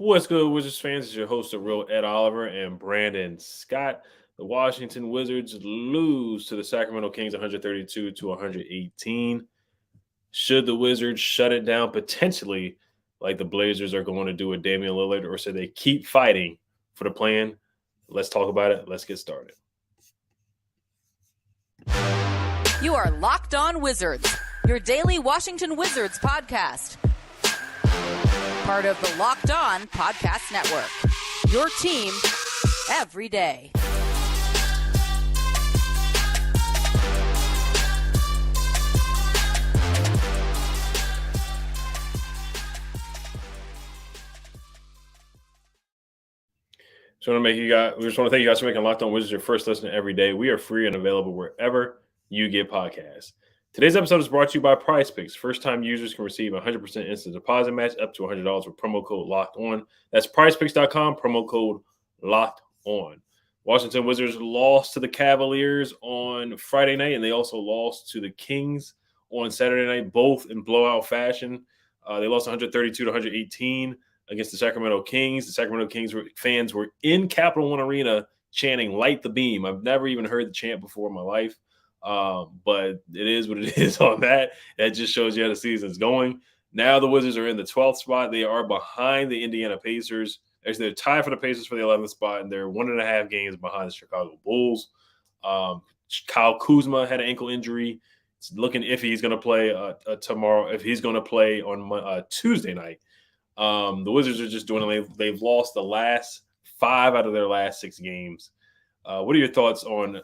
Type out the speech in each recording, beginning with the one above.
What's good, Wizards fans? It's your host, the real Ed Oliver and Brandon Scott. The Washington Wizards lose to the Sacramento Kings 132 to 118. Should the Wizards shut it down potentially, like the Blazers are going to do with Damian Lillard, or should they keep fighting for the plan? Let's talk about it. Let's get started. You are Locked On Wizards, your daily Washington Wizards podcast. Part of the Locked On Podcast Network, your team every day. We just want to thank you guys for making Locked On Wizards your first listen every day. We are free and available wherever you get podcasts. Today's episode is brought to you by Prize Picks. First-time users can receive a 100% instant deposit match up to $100 with promo code Locked On. That's PrizePicks.com, promo code Locked On. Washington Wizards lost to the Cavaliers on Friday night, and they also lost to the Kings on Saturday night, both in blowout fashion. They lost 132 to 118 against the Sacramento Kings. The Sacramento Kings fans were in Capital One Arena chanting "Light the Beam." I've never even heard the chant before in my life. But it is what it is on that. That just shows you how the season's going. Now the Wizards are in the 12th spot. They are behind the Indiana Pacers. Actually, they're tied for the Pacers for the 11th spot, and they're 1.5 games behind the Chicago Bulls. Kyle Kuzma had an ankle injury. It's looking iffy he's going to play tomorrow, if he's going to play on Tuesday night. The Wizards are just doing it. They've lost the last 5 out of their last 6 games. What are your thoughts on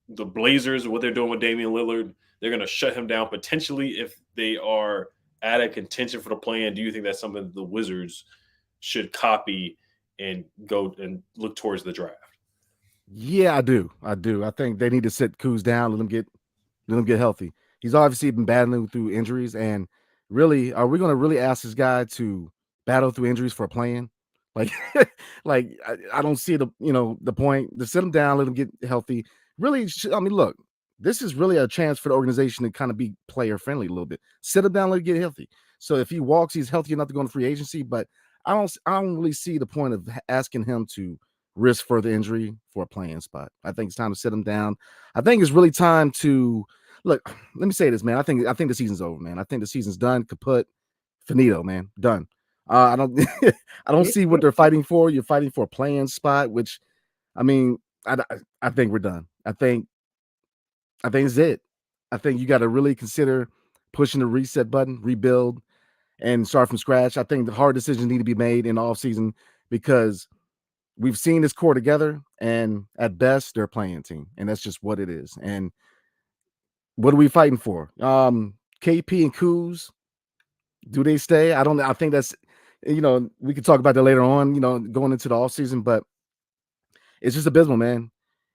the Blazers, what they're doing with Damian Lillard? They're going to shut him down potentially if they are out of contention for the play-in. Do you think that's something that the Wizards should copy and go and look towards the draft? Yeah, I do. I think they need to sit Kuz down, let him get healthy. He's obviously been battling through injuries, and really, are we going to really ask this guy to battle through injuries for a play-in? Like, I don't see the point. To sit him down, let him get healthy. Really, I mean, look, this is really a chance for the organization to kind of be player friendly a little bit. Sit him down, let him get healthy. So if he walks, he's healthy enough to go into free agency. But I don't really see the point of asking him to risk further injury for a playing spot. I think it's time to sit him down. I think it's really time to look. Let me say this, man. I think the season's over, man. I think the season's done. Kaput, finito, man. Done. I don't I don't see what they're fighting for. You're fighting for a playing spot, which, I mean, I think we're done. I think it's it. I think you got to really consider pushing the reset button, rebuild, and start from scratch. I think the hard decisions need to be made in the offseason because we've seen this core together, and at best, they're a playing team, and that's just what it is. And what are we fighting for? KP and Kuz, do they stay? I think that's, we could talk about that later on, going into the offseason, but it's just abysmal, man.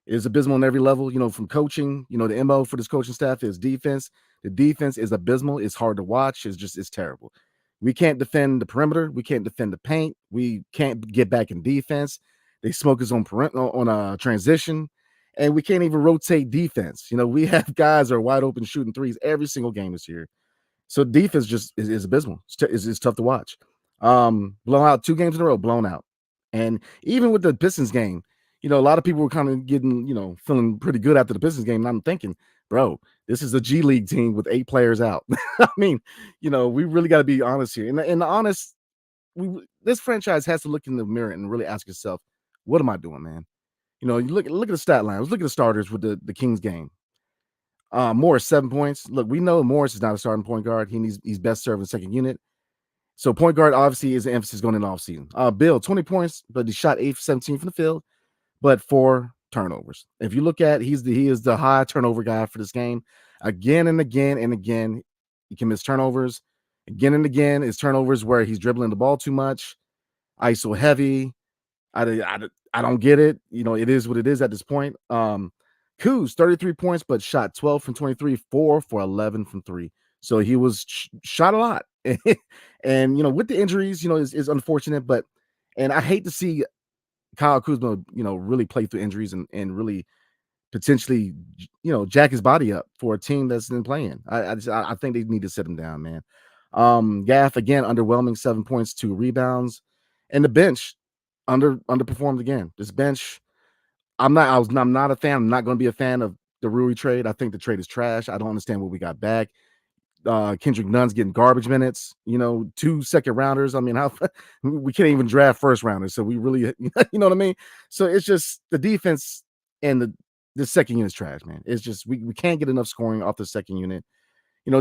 It's abysmal on every level, from coaching. The MO for this coaching staff is defense. The defense is abysmal. It's hard to watch. It's terrible. We can't defend the perimeter. We can't defend the paint. We can't get back in defense. They smoke us on a transition, and we can't even rotate defense. We have guys that are wide open shooting threes every single game this year. So defense just is abysmal. It's tough to watch. Blown out 2 games in a row, blown out. And even with the Pistons game, a lot of people were kind of getting, feeling pretty good after the Pistons game. And I'm thinking, bro, this is a G League team with 8 players out. I mean, we really got to be honest here. And the honest, this franchise has to look in the mirror and really ask itself, what am I doing, man? You look at the stat line. Let's look at the starters with the Kings game. Morris, 7 points. Look, we know Morris is not a starting point guard. He's best served in second unit. So point guard obviously is an emphasis going into the offseason. Bill, 20 points, but he shot 8 for 17 from the field, but 4 turnovers. If you look at, he is the high turnover guy for this game. Again and again and again, he can miss turnovers. Again and again, his turnovers where he's dribbling the ball too much, ISO heavy. I don't get it. It is what it is at this point. Kuz, 33 points, but shot 12 from 23, 4 for 11 from 3. So he was shot a lot. And, with the injuries, is unfortunate, and I hate to see Kyle Kuzma, really play through injuries and really potentially, jack his body up for a team that's been playing. I think they need to sit him down, man. Gaff, again, underwhelming, 7 points, 2 rebounds. And the bench underperformed again. This bench, I'm not a fan. I'm not going to be a fan of the Rui trade. I think the trade is trash. I don't understand what we got back. Kendrick Nunn's getting garbage minutes, 2 second rounders. I mean, how we can't even draft first rounders. So we really, you know what I mean? So it's just the defense and the second unit is trash, man. It's just, we can't get enough scoring off the second unit.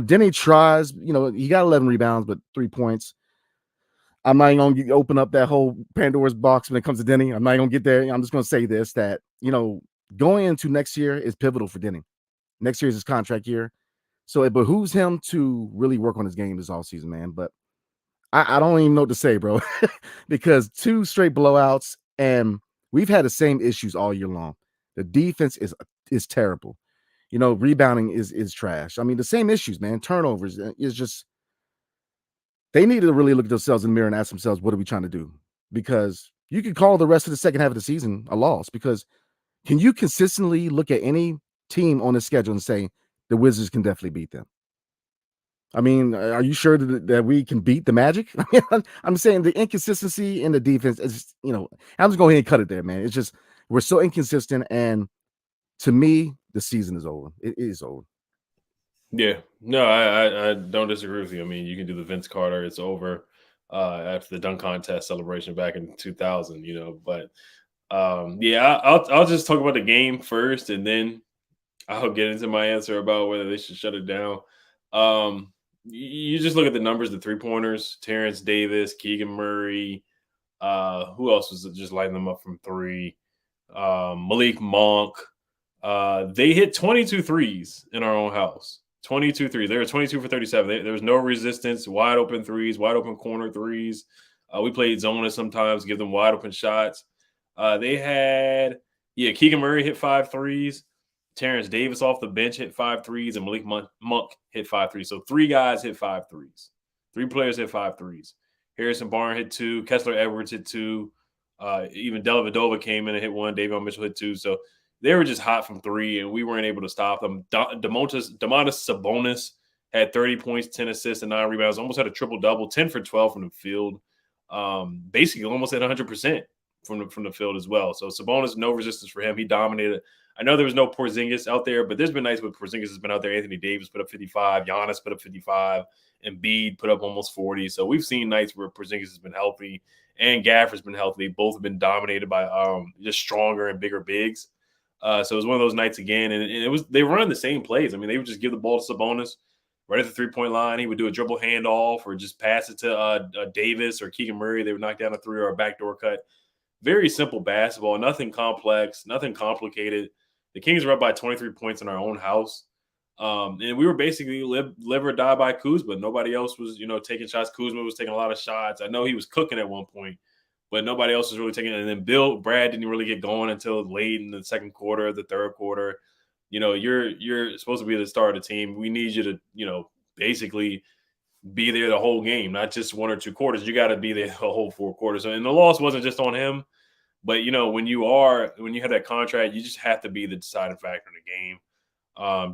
Denny tries, he got 11 rebounds, but 3 points. I'm not even going to open up that whole Pandora's box when it comes to Denny. I'm not going to get there. I'm just going to say this, that, going into next year is pivotal for Denny. Next year is his contract year. So it behooves him to really work on his game this offseason, man. But I don't even know what to say, bro, because 2 straight blowouts, and we've had the same issues all year long. The defense is terrible. Rebounding is trash. I mean, the same issues, man. Turnovers is just, they need to really look at themselves in the mirror and ask themselves, what are we trying to do? Because you could call the rest of the second half of the season a loss, because can you consistently look at any team on the schedule and say the Wizards can definitely beat them? I mean, are you sure that we can beat the Magic? I'm saying the inconsistency in the defense is, I'm just going ahead and cut it there, man. It's just, we're so inconsistent. And to me, the season is over. It is over. Yeah, no, I don't disagree with you. I mean, you can do the Vince Carter, it's over after the dunk contest celebration back in 2000, but yeah, I'll just talk about the game first, and then I'll get into my answer about whether they should shut it down. You just look at the numbers, the 3-pointers, Terrence Davis, Keegan Murray, who else was just lighting them up from 3? Malik Monk. They hit 22 threes in our own house. 22 threes. They were 22 for 37. There was no resistance, wide open threes, wide open corner threes. We played zoners sometimes, give them wide open shots. They had, Keegan Murray hit 5 threes. Terrence Davis off the bench hit 5 threes, and Malik Monk hit 5 threes. So 3 guys hit 5 threes. 3 players hit 5 threes. Harrison Barnes hit 2. Kessler Edwards hit 2. Even Dellavedova came in and hit 1. Davion Mitchell hit 2. So they were just hot from 3, and we weren't able to stop them. Domantas Sabonis had 30 points, 10 assists, and 9 rebounds. Almost had a triple-double, 10 for 12 from the field. Basically almost at 100% from the field as well. So Sabonis, no resistance for him. He dominated. I know there was no Porzingis out there, but there's been nights where Porzingis has been out there. Anthony Davis put up 55. Giannis put up 55. Embiid put up almost 40. So we've seen nights where Porzingis has been healthy and Gafford's been healthy. Both have been dominated by just stronger and bigger bigs. So it was one of those nights again, and they were running the same plays. I mean, they would just give the ball to Sabonis right at the 3-point line. He would do a dribble handoff or just pass it to Davis or Keegan Murray. They would knock down a 3 or a backdoor cut. Very simple basketball, nothing complex, nothing complicated. The Kings were up by 23 points in our own house. And we were basically live or die by Kuzma. Nobody else was, taking shots. Kuzma was taking a lot of shots. I know he was cooking at one point, but nobody else was really taking it. And then Brad didn't really get going until late in the second quarter, the third quarter. You're supposed to be the star of the team. We need you to, basically be there the whole game, not just 1 or 2 quarters. You got to be there the whole 4 quarters. And the loss wasn't just on him. But, when you have that contract, you just have to be the deciding factor in the game.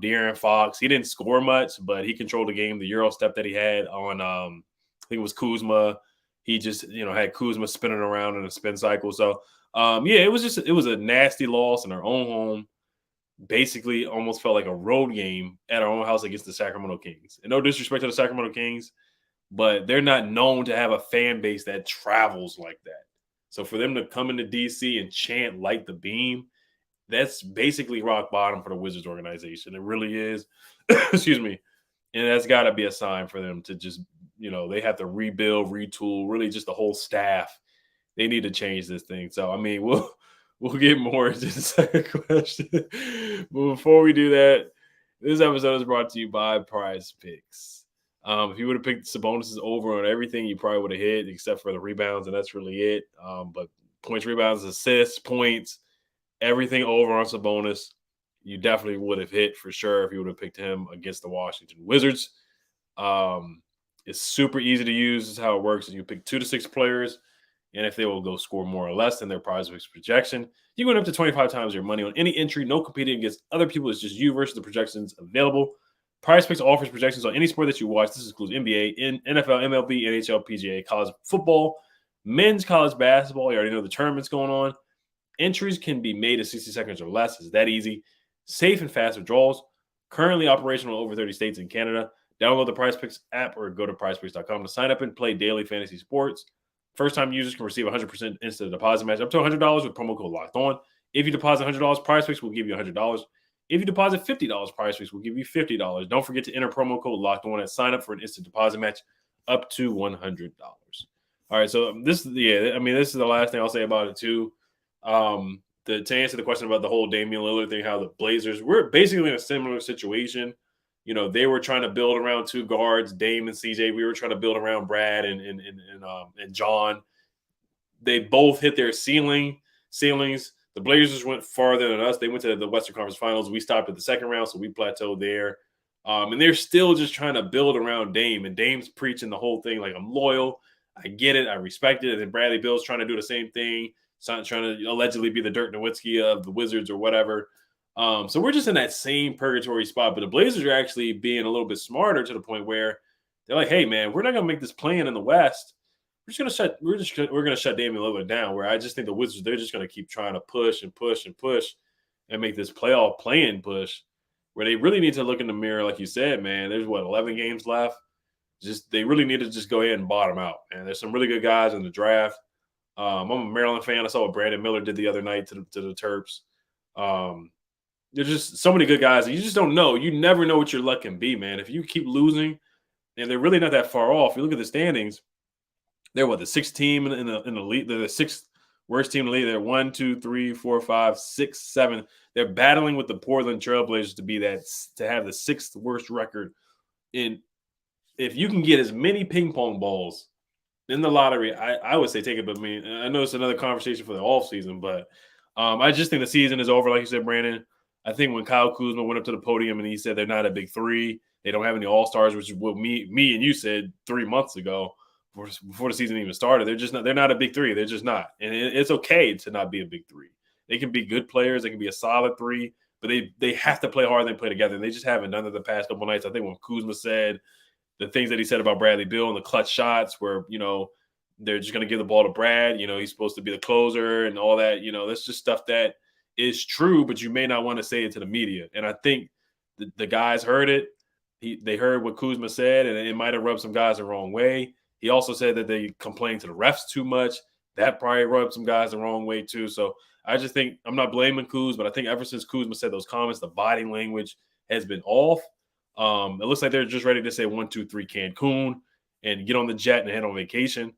De'Aaron Fox, he didn't score much, but he controlled the game. The Euro step that he had on, I think it was Kuzma. He just, had Kuzma spinning around in a spin cycle. So, it was a nasty loss in our own home. Basically almost felt like a road game at our own house against the Sacramento Kings. And no disrespect to the Sacramento Kings, but they're not known to have a fan base that travels like that. So for them to come into DC and chant "Light the Beam," that's basically rock bottom for the Wizards organization. It really is. Excuse me. And that's got to be a sign for them to just, they have to rebuild, retool, really just the whole staff. They need to change this thing. So, I mean, we'll get more into the second question. But before we do that, this episode is brought to you by Prize Picks. If you would have picked Sabonis over on everything, you probably would have hit, except for the rebounds, and that's really it. But points, rebounds, assists, points, everything over on Sabonis, you definitely would have hit for sure if you would have picked him against the Washington Wizards. It's super easy to use. This is how it works. You pick 2 to 6 players, and if they will go score more or less than their Prize Picks projection, you win up to 25 times your money on any entry. No competing against other people. It's just you versus the projections available. Prize Picks offers projections on any sport that you watch. This includes NBA, NFL, MLB, NHL, PGA, college football, Men's college basketball, you already know the tournament's going on. Entries can be made in 60 seconds or less. It's that easy. Safe and fast withdrawals. Currently operational in over 30 states in Canada. Download the PrizePicks app or go to prizepicks.com to sign up and play daily fantasy sports. First-time users can receive 100% instant deposit match up to $100 with promo code Locked On. If you deposit $100, PrizePicks will give you $100. If you deposit $50, PrizePicks will give you $50. Don't forget to enter promo code Locked On and sign up for an instant deposit match up to $100. All right, so this is the last thing I'll say about it too. To answer the question about the whole Damian Lillard thing, how the Blazers were basically in a similar situation. You know, they were trying to build around two guards, Dame and CJ. We were trying to build around Brad and John. They both hit their ceilings. The Blazers went farther than us. They went to the Western Conference Finals. We stopped at the second round, so we plateaued there. And they're still just trying to build around Dame. And Dame's preaching the whole thing like, I'm loyal. I get it. I respect it. And then Bradley Beal's trying to do the same thing. Trying to allegedly be the Dirk Nowitzki of the Wizards or whatever. So we're just in that same purgatory spot. But the Blazers are actually being a little bit smarter to the point where they're like, hey, man, we're not going to make this plan in the West. We're going to shut Damian Lillard down, where I just think the Wizards, they're just going to keep trying to push and make this playoff play-in push, where they really need to look in the mirror. Like you said, man, there's 11 games left. They really need to just go ahead and bottom out. And there's some really good guys in the draft. I'm a Maryland fan. I saw what Brandon Miller did the other night to the Terps. There's just so many good guys. You just don't know. You never know what your luck can be, man. If you keep losing, and they're really not that far off. You look at the standings. They're the sixth team in the league. They're the sixth worst team in the league. They're 1, 2, 3, 4, 5, 6, 7. They're battling with the Portland Trailblazers to have the sixth worst record. And if you can get as many ping pong balls in the lottery, I would say take it. But I know it's another conversation for the offseason, but I just think the season is over. Like you said, Brandon, I think when Kyle Kuzma went up to the podium and he said they're not a big three, they don't have any all-stars, which is what me and you said 3 months ago before the season even started. They're not a big three. They're just not. And it's okay to not be a big three. They can be good players. They can be a solid three, but they have to play hard and play together. And they just haven't done it the past couple nights. I think when Kuzma said the things that he said about Bradley Beal and the clutch shots where, they're just going to give the ball to Brad. He's supposed to be the closer and all that. That's just stuff that is true, but you may not want to say it to the media. And I think the guys heard it. They heard what Kuzma said, and it might have rubbed some guys the wrong way. He also said that they complained to the refs too much. That probably rubbed some guys the wrong way too. So I just think I'm not blaming Kuz, but I think ever since Kuzma said those comments, the body language has been off. It looks like they're just ready to say 1, 2, 3 Cancun and get on the jet and head on vacation.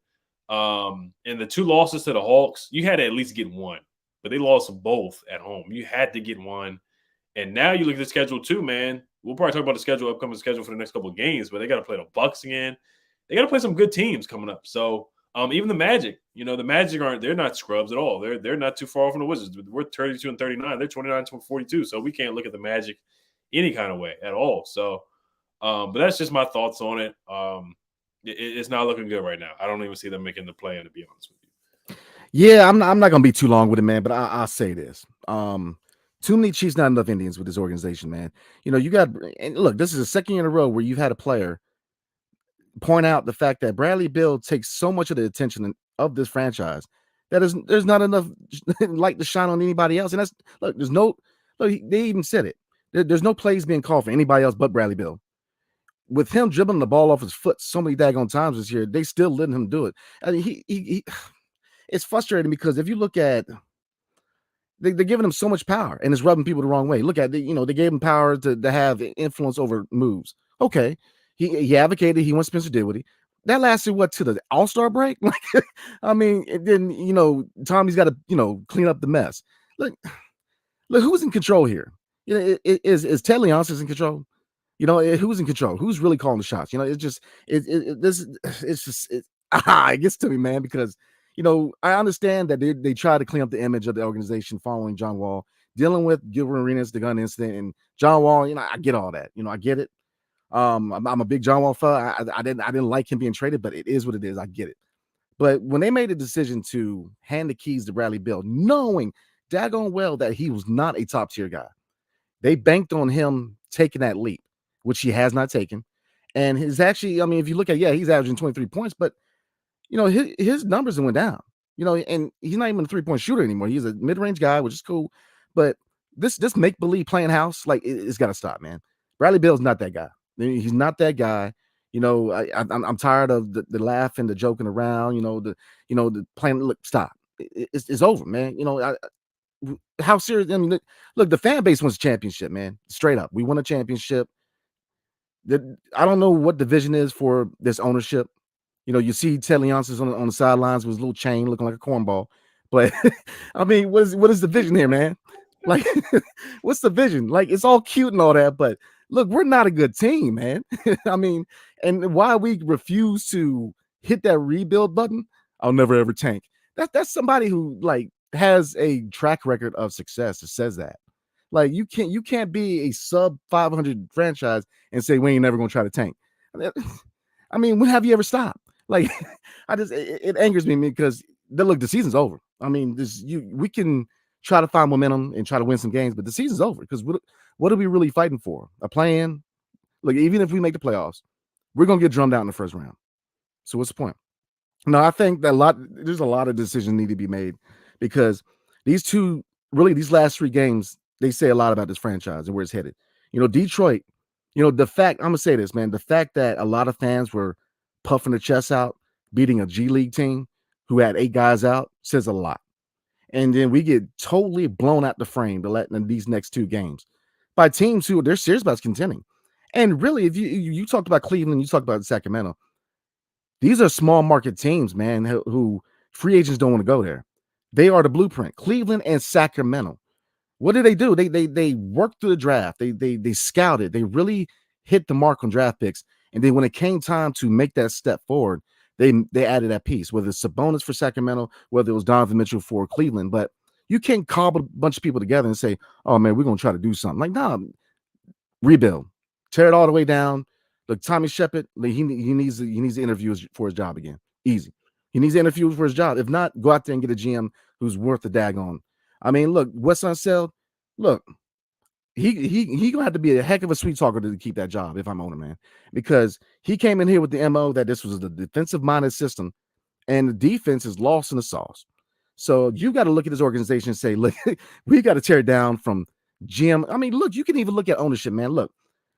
And the 2 losses to the Hawks, you had to at least get one, but they lost both at home. You had to get one. And now you look at the schedule too, man. We'll probably talk about the upcoming schedule for the next couple of games, but they got to play the Bucks again. They got to play some good teams coming up. So even the Magic, the Magic they're not scrubs at all. They're not too far from the Wizards. We're 32-39. They're 29-42. So we can't look at the Magic any kind of way at all. So, but that's just my thoughts on it. It's not looking good right now. I don't even see them making the play-in, to be honest with you. Yeah, I'm not going to be too long with it, man, but I'll say this. Too many Chiefs, not enough Indians with this organization, man. You got – and look, this is the second year in a row where you've had a player point out the fact that Bradley Beal takes so much of the attention of this franchise that there's not enough light to shine on anybody else. And that's – look, they even said it. There's no plays being called for anybody else but Bradley Beal. With him dribbling the ball off his foot so many daggone times this year, they still letting him do it. I mean, he it's frustrating because if you look at, they're giving him so much power and it's rubbing people the wrong way. Look at they gave him power to have influence over moves. Okay, he advocated. He went Spencer Dinwiddie. That lasted to the All-Star break? Like, I mean, then Tommy's got to clean up the mess. Look, who's in control here? Is Ted Leonsis in control? Who's in control? Who's really calling the shots? It gets to me, man, because, I understand that they try to clean up the image of the organization following John Wall, dealing with Gilbert Arenas, the gun incident, and John Wall. I get all that. I get it. I'm a big John Wall fella. I didn't like him being traded, but it is what it is. I get it. But when they made a decision to hand the keys to Bradley Beal, knowing daggone well that he was not a top tier guy, they banked on him taking that leap, which he has not taken. And his actually, I mean, if you look at, he's averaging 23 points, but his numbers went down. And he's not even a 3-point shooter anymore. He's a mid-range guy, which is cool. But this make-believe playing house, like it's got to stop, man. Bradley Beal's not that guy. He's not that guy. I'm tired of the laughing, the joking around. The playing. Look, stop. It's over, man. How serious? I mean, look, the fan base wants a championship, man. Straight up, we won a championship. I don't know what the vision is for this ownership. You see Ted Leonsis on the sidelines with his little chain looking like a cornball. But I mean, what is the vision here, man? Like, what's the vision? Like, it's all cute and all that, but look, we're not a good team, man. I mean, and why we refuse to hit that rebuild button, I'll never ever tank. That's somebody who like has a track record of success that says that. Like, you can't be a sub 500 franchise and say we ain't never gonna try to tank. I mean, when have you ever stopped? Like, it angers me because look, the season's over. I mean, we can try to find momentum and try to win some games, but the season's over because what are we really fighting for? A play-in? Look, even if we make the playoffs, we're gonna get drummed out in the first round. So what's the point? No, I think that there's a lot of decisions need to be made because these last 3 games, they say a lot about this franchise and where it's headed. Detroit, the fact, I'm gonna say this, man, the fact that a lot of fans were puffing their chests out, beating a G League team who had 8 guys out says a lot. And then we get totally blown out the frame in these next 2 games by teams who they're serious about contending. And really, if you talked about Cleveland, you talked about Sacramento, these are small market teams, man, who free agents don't want to go there. They are the blueprint. Cleveland and Sacramento. What do? They worked through the draft. They scouted. They really hit the mark on draft picks. And then when it came time to make that step forward, they added that piece, whether it's Sabonis for Sacramento, whether it was Donovan Mitchell for Cleveland. But you can't cobble a bunch of people together and say, oh, man, we're going to try to do something. Like, nah, rebuild. Tear it all the way down. Look, Tommy Shepard, he needs to interview for his job again. Easy. He needs to interview for his job. If not, go out there and get a GM who's worth the daggone. I mean, look, Wes Unseld, look, he gonna have to be a heck of a sweet talker to keep that job if I'm owner, man, because he came in here with the MO that this was the defensive minded system, and the defense is lost in the sauce. So you got to look at this organization and say, look, we got to tear it down from GM. I mean, look, you can even look at ownership, man. Look,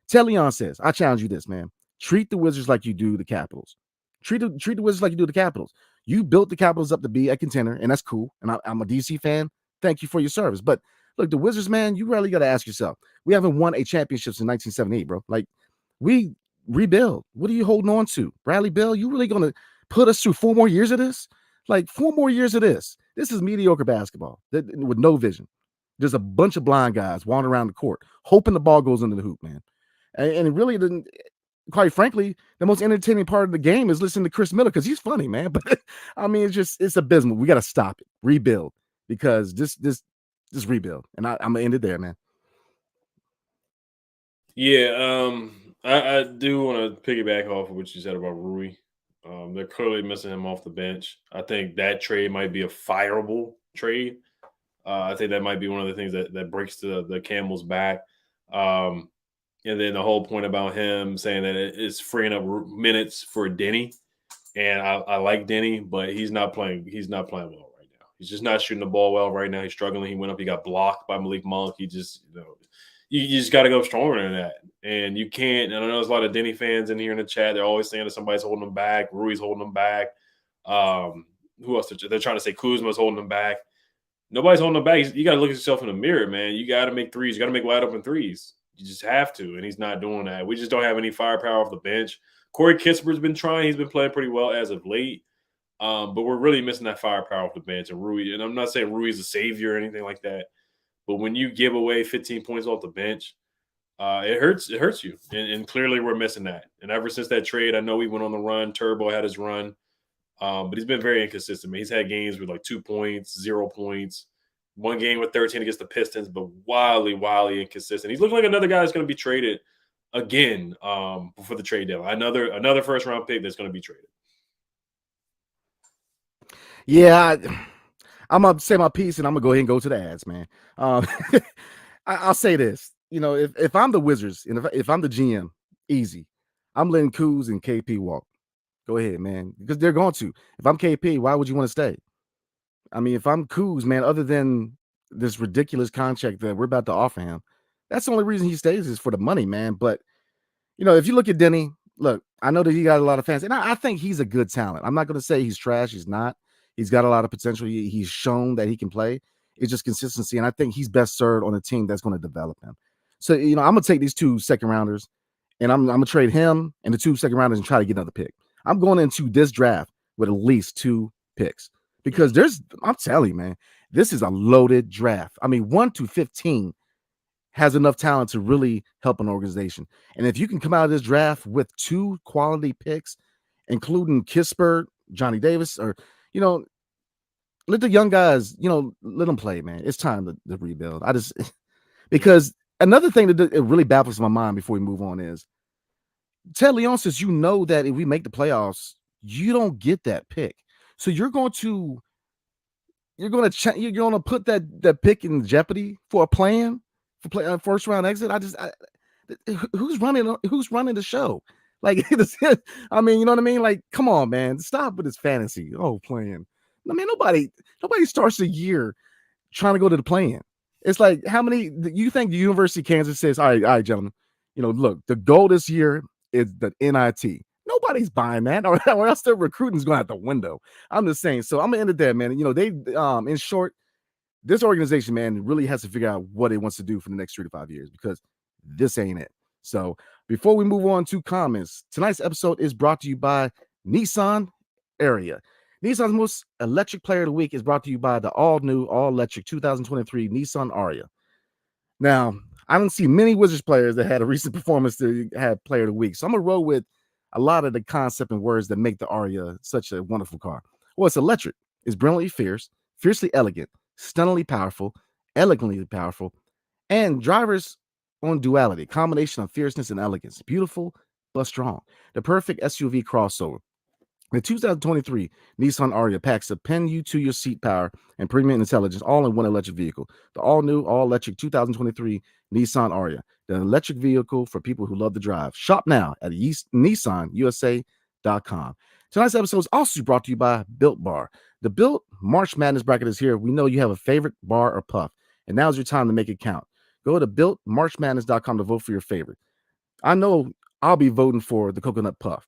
Ted Leon says, I challenge you this, man. Treat the Wizards like you do the Capitals. Treat the Wizards like you do the Capitals. You built the Capitals up to be a contender, and that's cool. And I'm a DC fan. Thank you for your service. But look, the Wizards, man, you really got to ask yourself. We haven't won a championship since 1978, bro. Like, we rebuild. What are you holding on to? Bradley Beal, you really going to put us through 4 more years of this? Like, 4 more years of this. This is mediocre basketball with no vision. There's a bunch of blind guys wandering around the court, hoping the ball goes into the hoop, man. And it really didn't. Quite frankly, the most entertaining part of the game is listening to Chris Miller because he's funny, man. But I mean, it's abysmal. We got to stop it, rebuild, because this rebuild. And I'm gonna end it there, man. Yeah, I do want to piggyback off of what you said about Rui. They're clearly missing him off the bench. I think that trade might be a fireable trade. I think that might be one of the things that breaks the camel's back. And then the whole point about him saying that it's freeing up minutes for Denny. And I like Denny, but he's not playing well right now. He's just not shooting the ball well right now. He's struggling. He went up, he got blocked by Malik Monk. He just, you just got to go stronger than that. And you can't, and I know there's a lot of Denny fans in here in the chat. They're always saying that somebody's holding them back. Rui's holding them back. Who else? They're trying to say Kuzma's holding them back. Nobody's holding them back. You got to look at yourself in the mirror, man. You got to make threes. You got to make wide open threes. You just have to, and he's not doing that. We just don't have any firepower off the bench. Corey Kisper's been trying. He's been playing pretty well as of late, but we're really missing that firepower off the bench. And Rui, and I'm not saying Rui's a savior or anything like that, but when you give away 15 points off the bench, it hurts. It hurts you, and clearly we're missing that. And ever since that trade, I know we went on the run. Turbo had his run, but he's been very inconsistent. Man. He's had games with like 2 points, 0 points. One game with 13 against the Pistons, but wildly inconsistent. He's looking like another guy that's going to be traded again before the trade deadline. Another first round pick that's going to be traded. Yeah, I'm gonna say my piece, and I'm gonna go ahead and go to the ads, man. I'll say this: if I'm the Wizards and if I'm the GM, easy, I'm letting Kuz and KP walk Go ahead, man. Because they're going to. If I'm KP, why would you want to stay? I mean, if I'm Kuz, man, other than this ridiculous contract that we're about to offer him, that's the only reason he stays is for the money, man. But, if you look at Denny, look, I know that he got a lot of fans, and I think he's a good talent. I'm not going to say he's trash. He's not. He's got a lot of potential. He's shown that he can play. It's just consistency, and I think he's best served on a team that's going to develop him. So, I'm going to take these 2 second-rounders, and I'm going to trade him and the 2 second-rounders and try to get another pick. I'm going into this draft with at least 2 picks because I'm telling you, man, this is a loaded draft. I mean, 1 to 15 has enough talent to really help an organization. And if you can come out of this draft with 2 quality picks, including Kispert, Johnny Davis, or, let the young guys, let them play, man. It's time to rebuild. Because another thing that it really baffles my mind before we move on is Ted Leon says, that if we make the playoffs, you don't get that pick. So you're going to put that pick in jeopardy for a plan for a first round exit. Who's running the show? Like, I mean, you know what I mean? Like, come on, man, stop with this fantasy. Oh, playing. I mean, nobody starts the year trying to go to the play-in. It's like, how many you think the University of Kansas says, all right, gentlemen, look, the goal this year is the NIT. Nobody's buying that, or else their recruiting's going out the window. I'm just saying. So I'm gonna end it there, man. They in short, this organization, man, really has to figure out what it wants to do for the next 3 to 5 years, because this ain't it. So before we move on to comments, tonight's episode is brought to you by Nissan Area. Nissan's most electric player of the week is brought to you by the all-new, all-electric 2023 Nissan Aria. Now, I don't see many Wizards players that had a recent performance to have player of the week. So I'm going to roll with a lot of the concept and words that make the Aria such a wonderful car. Well, it's electric. It's brilliantly fierce, fiercely elegant, stunningly powerful, elegantly powerful, and drivers on duality, combination of fierceness and elegance. Beautiful, but strong. The perfect SUV crossover. The 2023 Nissan Aria packs a pin you to your seat power and premium intelligence all in one electric vehicle. The all-new, all-electric 2023 Nissan Aria, the electric vehicle for people who love to drive. Shop now at NissanUSA.com. Tonight's episode is also brought to you by Built Bar. The Built March Madness bracket is here. We know you have a favorite bar or puff, and now's your time to make it count. Go to BuiltMarchMadness.com to vote for your favorite. I know I'll be voting for the coconut puff.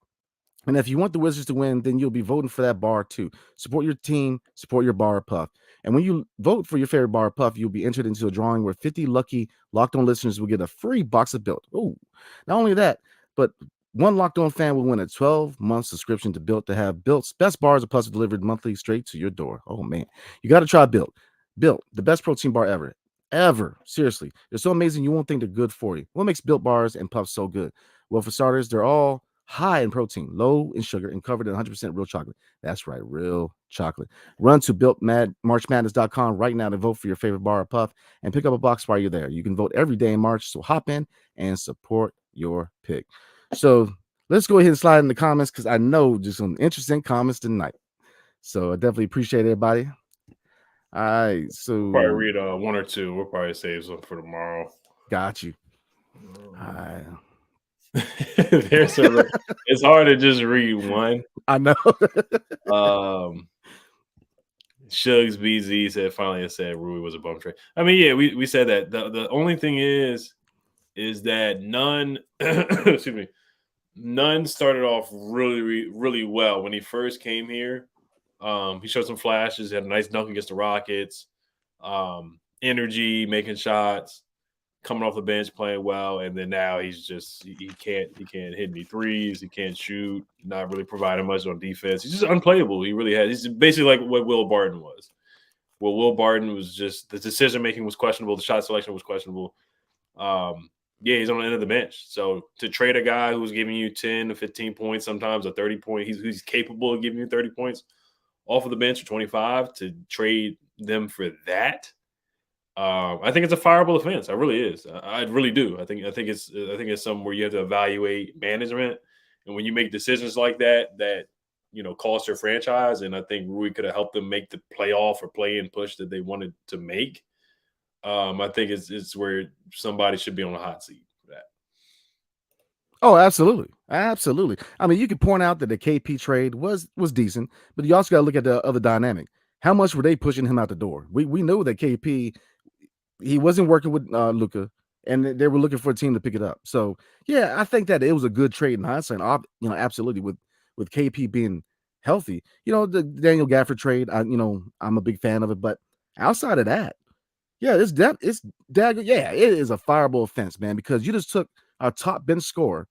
And if you want the Wizards to win, then you'll be voting for that bar too. Support your team, support your bar or puff. And when you vote for your favorite bar or puff, you'll be entered into a drawing where 50 lucky Locked On listeners will get a free box of Built. Oh, not only that, but one Locked On fan will win a 12-month subscription to Built to have Built's best bars or puffs delivered monthly straight to your door. Oh, man. You got to try Built. Built, the best protein bar ever. Ever. Seriously. They're so amazing you won't think they're good for you. What makes Built bars and puffs so good? Well, for starters, they're all high in protein, low in sugar, and covered in 100% real chocolate. That's right, real chocolate. Run to BuiltMarchMadness.com right now to vote for your favorite bar or puff and pick up a box while you're there. You can vote every day in March, so hop in and support your pick. So let's go ahead and slide in the comments, because I know just some interesting comments tonight. So I definitely appreciate everybody. All right, so Probably read 1 or 2. We'll probably save some for tomorrow. Got you. All right. It's hard to just read one. I know. Shugs BZ said finally Rui was a bum trade. I mean, yeah, we said that. The only thing is that none excuse me, none started off really, really well when he first came here. He showed some flashes, he had a nice dunk against the Rockets, energy, making shots, coming off the bench, playing well, and then now he's just he can't hit any threes, he can't shoot, not really providing much on defense. He's just unplayable. He really has. He's basically like what Will Barton was. Well, Will Barton was just the decision making was questionable, the shot selection was questionable. Yeah, he's on the end of the bench. So to trade a guy who's giving you 10 to 15 points, sometimes a 30 point, he's capable of giving you 30 points off of the bench or 25, to trade them for that. I think it's a fireable offense. I really is. I really do. I think it's something where you have to evaluate management, and when you make decisions like that cost your franchise. And I think Rui could have helped them make the playoff or play-in push that they wanted to make. I think it's where somebody should be on a hot seat for that. Oh, absolutely. Absolutely. I mean, you could point out that the KP trade was decent, but you also got to look at the other dynamic. How much were they pushing him out the door? We know that KP, he wasn't working with Luca, and they were looking for a team to pick it up. So yeah, I think that it was a good trade in hindsight. Absolutely with KP being healthy. The Daniel Gafford trade, I'm a big fan of it, but outside of that, yeah, it's dagger. Yeah, it is a fireable offense, man, because you just took our top bench scorer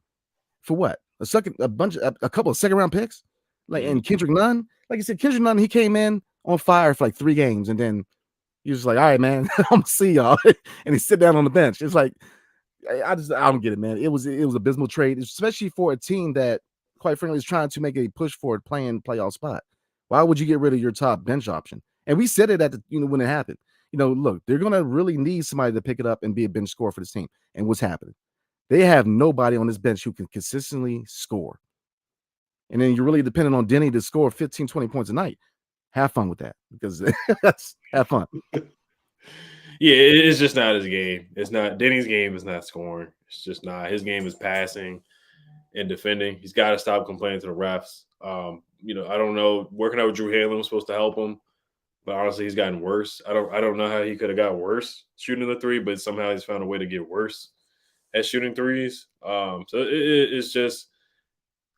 for what? A couple of second round picks, and Kendrick Nunn. Like you said, Kendrick Nunn, he came in on fire for like 3 games, and then he was like, "All right, man, I'm gonna see y'all," and he sit down on the bench. It's like I don't get it, man. It was abysmal trade, especially for a team that, quite frankly, is trying to make a push for a playoff spot. Why would you get rid of your top bench option? And we said it at the when it happened. Look, they're gonna really need somebody to pick it up and be a bench scorer for this team. And what's happening? They have nobody on this bench who can consistently score. And then you're really dependent on Denny to score 15, 20 points a night. Have fun with that, because have fun. Yeah, it's just not his game. It's not Denny's game. Is not scoring. It's just not his game. Is passing and defending. He's got to stop complaining to the refs. I don't know. Working out with Drew Hanlon was supposed to help him, but honestly, he's gotten worse. I don't know how he could have got worse shooting the 3, but somehow he's found a way to get worse at shooting 3s. So it's just,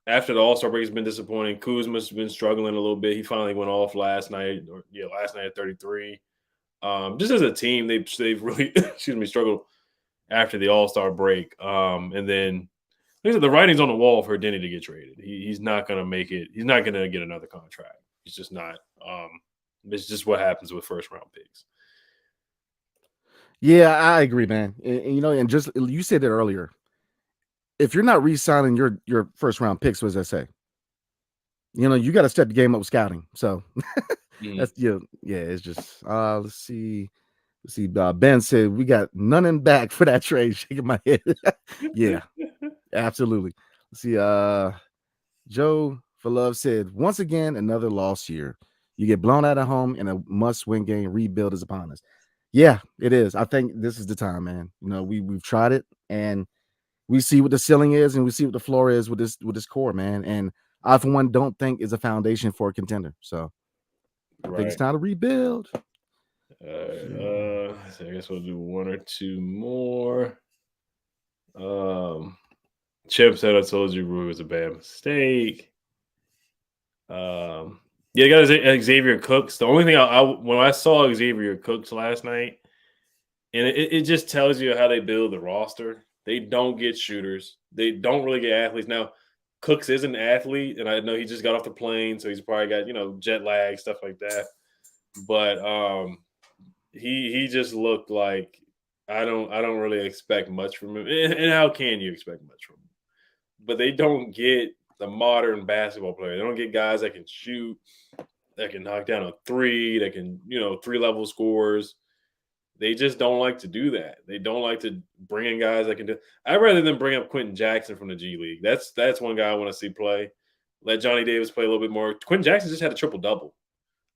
after the All-Star break, it's been disappointing. Kuzma's been struggling a little bit. He finally went off last night at 33. Just as a team, they've really struggled after the All-Star break. And then the writing's on the wall for Denny to get traded. He's not going to make it. He's not going to get another contract. He's just not. It's just what happens with first-round picks. Yeah, I agree, man. And just you said it earlier. If you're not re-signing your first-round picks, what does that say? You got to step the game up with scouting. So that's it's just let's see. Ben said we got none in back for that trade. Shaking my head. Yeah, absolutely. Let's see. Joe for Love said, once again, another lost year. You get blown out at home in a must-win game. Rebuild is upon us. Yeah, it is. I think this is the time, man. We've tried it, and we see what the ceiling is, and we see what the floor is with this core, man. And I, for one, don't think is a foundation for a contender. So I think it's time to rebuild. So I guess we'll do one or two more. Chip said, I told you Rui was a bad mistake. I got Xavier Cooks. The only thing when I saw Xavier Cooks last night, and it just tells you how they build the roster. They don't get shooters. They don't really get athletes. Now, Cooks is an athlete, and I know he just got off the plane, so he's probably got jet lag, stuff like that. But he just looked like I don't really expect much from him. And how can you expect much from him? But they don't get the modern basketball player. They don't get guys that can shoot, that can knock down a 3, that can 3-level scores. They just don't like to do that. They don't like to bring in guys that can do. I'd rather than bring up Quentin Jackson from the G League. That's one guy I want to see play. Let Johnny Davis play a little bit more. Quentin Jackson just had a triple-double.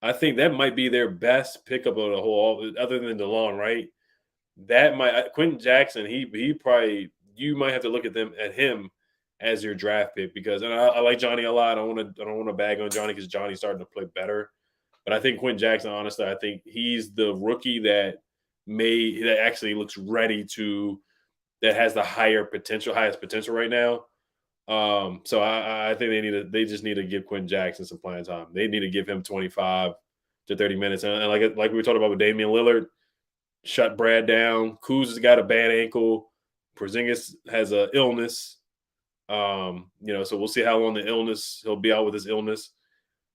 I think that might be their best pickup of the whole, other than DeLon Wright. Quentin Jackson. He probably, you might have to look at him as your draft pick, because I like Johnny a lot. I don't want to bag on Johnny because Johnny's starting to play better. But I think Quentin Jackson, honestly, I think he's the rookie that actually looks ready that has the highest potential right now. So I think they just need to give Quentin Jackson some playing time. They need to give him 25 to 30 minutes. And like we were talking about with Damian Lillard, shut Brad down. Kuz's got a bad ankle. Porzingis has an illness. So we'll see how long he'll be out with his illness.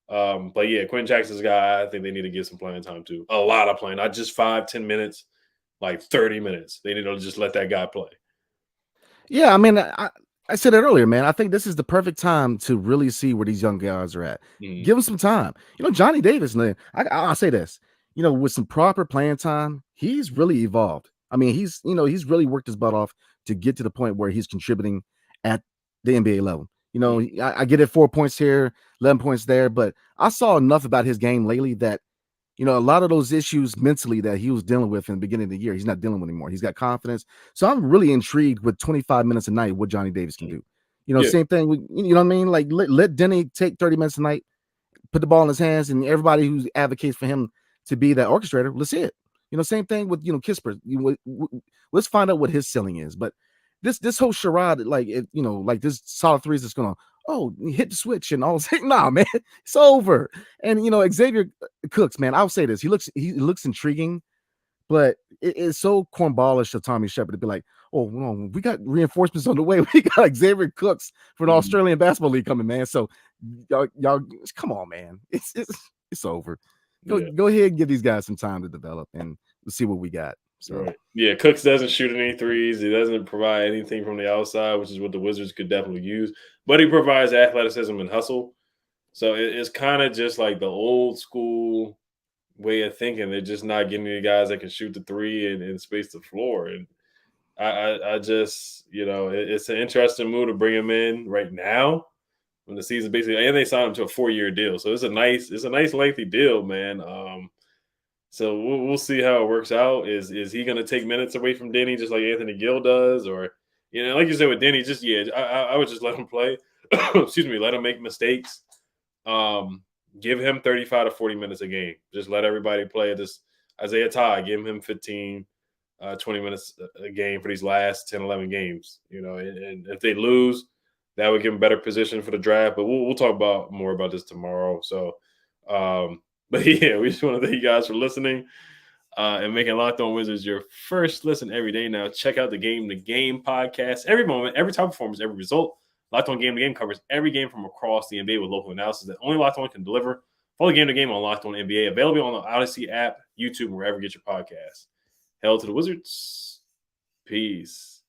But yeah, Quentin Jackson's a guy I think they need to give some playing time to. A lot of playing, not just 5-10 minutes, like 30 minutes. They need to just let that guy play. Yeah, I mean, I said it earlier, man. I think this is the perfect time to really see where these young guys are at. Mm-hmm. Give them some time. Johnny Davis, man, I'll say this, with some proper playing time, he's really evolved. I mean, he's really worked his butt off to get to the point where he's contributing at the NBA level. I get it, 4 points here, 11 points there, but I saw enough about his game lately that, a lot of those issues mentally that he was dealing with in the beginning of the year, he's not dealing with anymore. He's got confidence. So I'm really intrigued with 25 minutes a night, what Johnny Davis can do. You know, same thing with, you know what I mean? Like let Denny take 30 minutes a night, put the ball in his hands, and everybody who advocates for him to be that orchestrator, let's see it. You know, same thing with, Kispert. Let's find out what his ceiling is. But this whole charade, like like this solid threes is gonna hit the switch and all. Nah, man, it's over. And Xavier Cooks, man, I'll say this: he looks intriguing, but it's so cornballish of Tommy Shepard to be like, oh, no, we got reinforcements on the way. We got Xavier Cooks for the Australian Basketball League coming, man. So y'all, come on, man. It's over. Go ahead and give these guys some time to develop, and we'll see what we got. So yeah, Cooks doesn't shoot any threes. He doesn't provide anything from the outside, which is what the Wizards could definitely use. But he provides athleticism and hustle. So it's kind of just like the old school way of thinking. They're just not getting the guys that can shoot the three and space the floor. And I just, it's an interesting move to bring him in right now when the season basically, and they signed him to a 4-year deal. So it's a nice lengthy deal, man. So we'll see how it works out. Is he going to take minutes away from Denny just like Anthony Gill does, or like you said with Denny, just I would just let him play. Excuse me, let him make mistakes. Give him 35 to 40 minutes a game. Just let everybody play. This Isaiah Todd, give him 15, 20 minutes a game for these last 10, 11 games. And if they lose, that would give them better position for the draft. But we'll talk more about this tomorrow. So, but yeah, we just want to thank you guys for listening and making Locked On Wizards your first listen every day. Now, check out the Game to Game podcast. Every moment, every top performance, every result. Locked On Game to Game covers every game from across the NBA with local analysis that only Locked On can deliver. Follow Game to Game on Locked On NBA, available on the Odyssey app, YouTube, and wherever you get your podcasts. Hail to the Wizards. Peace.